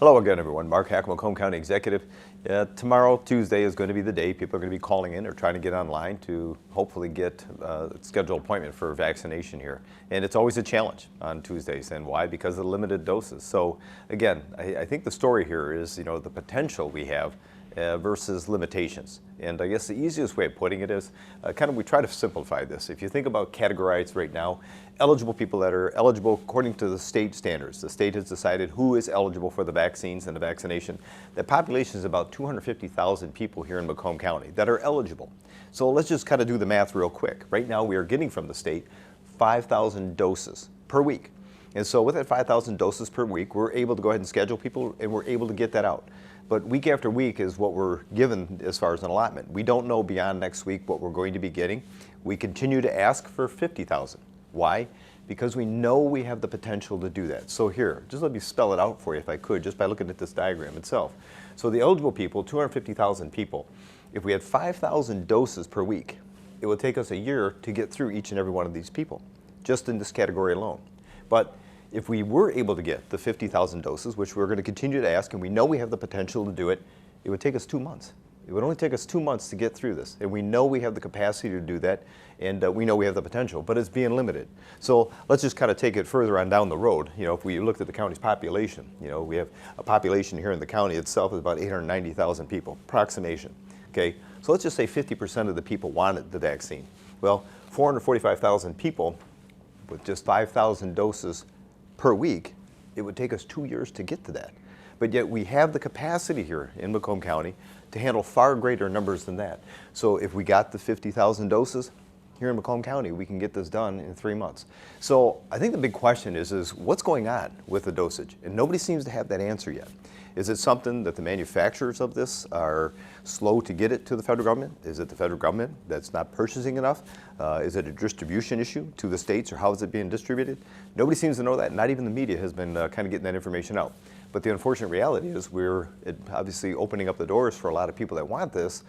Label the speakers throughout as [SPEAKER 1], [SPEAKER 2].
[SPEAKER 1] Hello again, everyone. Mark Hack, Macomb County Executive. Tomorrow, Tuesday, is going to be the day people are going to be calling in or trying to get online to hopefully get a scheduled appointment for vaccination here. And it's always a challenge on Tuesdays. And why? Because of the limited doses. So again, I think the story here is, the potential we have versus limitations. And I guess the easiest way of putting it is we try to simplify this. If you think about categorized right now, eligible people that are eligible according to the state standards. The state has decided who is eligible for the vaccines and the vaccination. The population is about 250,000 people here in Macomb County that are eligible. So let's just kind of do the math real quick. Right now we are getting from the state 5,000 doses per week. And so with that 5,000 doses per week, we're able to go ahead and schedule people and we're able to get that out. But week after week is what we're given as far as an allotment. We don't know beyond next week what we're going to be getting. We continue to ask for 50,000. Why? Because we know we have the potential to do that. So here, just let me spell it out for you if I could, just by looking at this diagram itself. So the eligible people, 250,000 people, if we had 5,000 doses per week, it would take us a year to get through each and every one of these people, just in this category alone. But if we were able to get the 50,000 doses, which we're going to continue to ask, and we know we have the potential to do it, it would take us 2 months. It would only take us 2 months to get through this. And we know we have the capacity to do that, and we know we have the potential, but it's being limited. So let's just kind of take it further on down the road. If we looked at the county's population, we have a population here in the county itself is about 890,000 people, approximation. Okay, so let's just say 50% of the people wanted the vaccine. Well, 445,000 people with just 5,000 doses per week, it would take us 2 years to get to that. But yet we have the capacity here in Macomb County to handle far greater numbers than that. So if we got the 50,000 doses here in Macomb County, we can get this done in 3 months. So I think the big question is what's going on with the dosage? And nobody seems to have that answer yet. Is it something that the manufacturers of this are slow to get it to the federal government? Is it the federal government that's not purchasing enough? Is it a distribution issue to the states, or how is it being distributed? Nobody seems to know that. Not even the media has been kind of getting that information out. But the unfortunate reality is we're obviously opening up the doors for a lot of people that want this,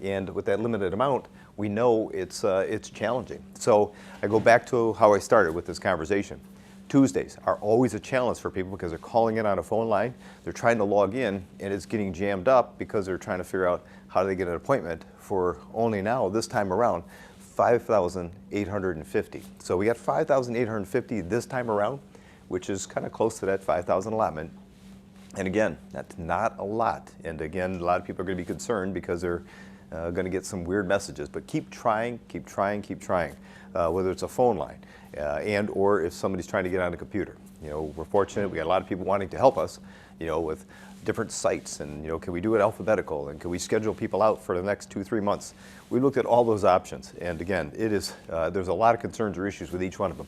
[SPEAKER 1] and with that limited amount, we know it's challenging. So I go back to how I started with this conversation. Tuesdays are always a challenge for people because they're calling in on a phone line, they're trying to log in, and it's getting jammed up because they're trying to figure out how do they get an appointment for only now, this time around, 5,850. So we got 5,850 this time around, which is kind of close to that 5,000 allotment. And again, that's not a lot. And again, a lot of people are going to be concerned because they're going to get some weird messages. But keep trying, keep trying, keep trying, whether it's a phone line and or if somebody's trying to get on a computer. We're fortunate. We got a lot of people wanting to help us, with different sites. And, can we do it alphabetical? And can we schedule people out for the next 2-3 months? We looked at all those options. And again, there's a lot of concerns or issues with each one of them.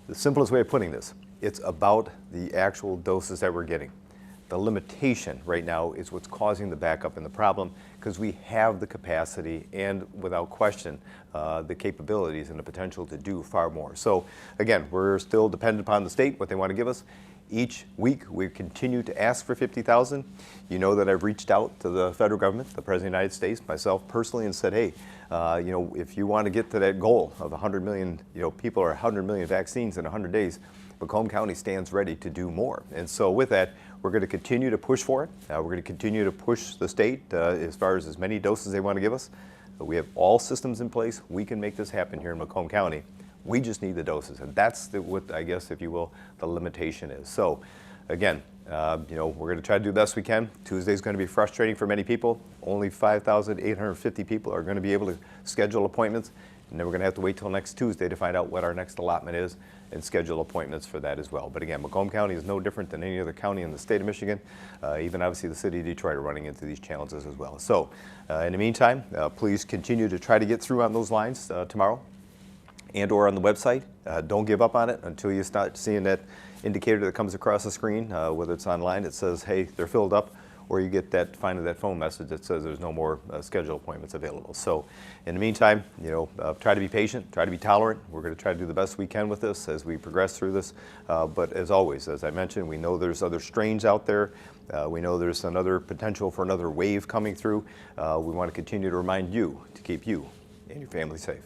[SPEAKER 1] The simplest way of putting this, it's about the actual doses that we're getting. The limitation right now is what's causing the backup and the problem, because we have the capacity and, without question, the capabilities and the potential to do far more. So again, we're still dependent upon the state, what they want to give us. Each week we continue to ask for 50,000. You know that I've reached out to the federal government, the President of the United States, myself personally, and said, hey, if you want to get to that goal of 100 million people or 100 million vaccines in 100 days, Macomb County stands ready to do more. And so with that, we're going to continue to push for it. We're going to continue to push the state as far as many doses they want to give us. But we have all systems in place. We can make this happen here in Macomb County. We just need the doses. And that's what, I guess, if you will, the limitation is. So again, we're going to try to do the best we can. Tuesday is going to be frustrating for many people. Only 5,850 people are going to be able to schedule appointments. And then we're going to have to wait till next Tuesday to find out what our next allotment is and schedule appointments for that as well. But again, Macomb County is no different than any other county in the state of Michigan. Even obviously the city of Detroit are running into these challenges as well. So in the meantime, please continue to try to get through on those lines tomorrow and or on the website. Don't give up on it until you start seeing that indicator that comes across the screen, whether it's online, it says, hey, they're filled up, or you get finally that phone message that says there's no more scheduled appointments available. So in the meantime, try to be patient, try to be tolerant. We're going to try to do the best we can with this as we progress through this. But as always, as I mentioned, we know there's other strains out there. We know there's another potential for another wave coming through. We want to continue to remind you to keep you and your family safe.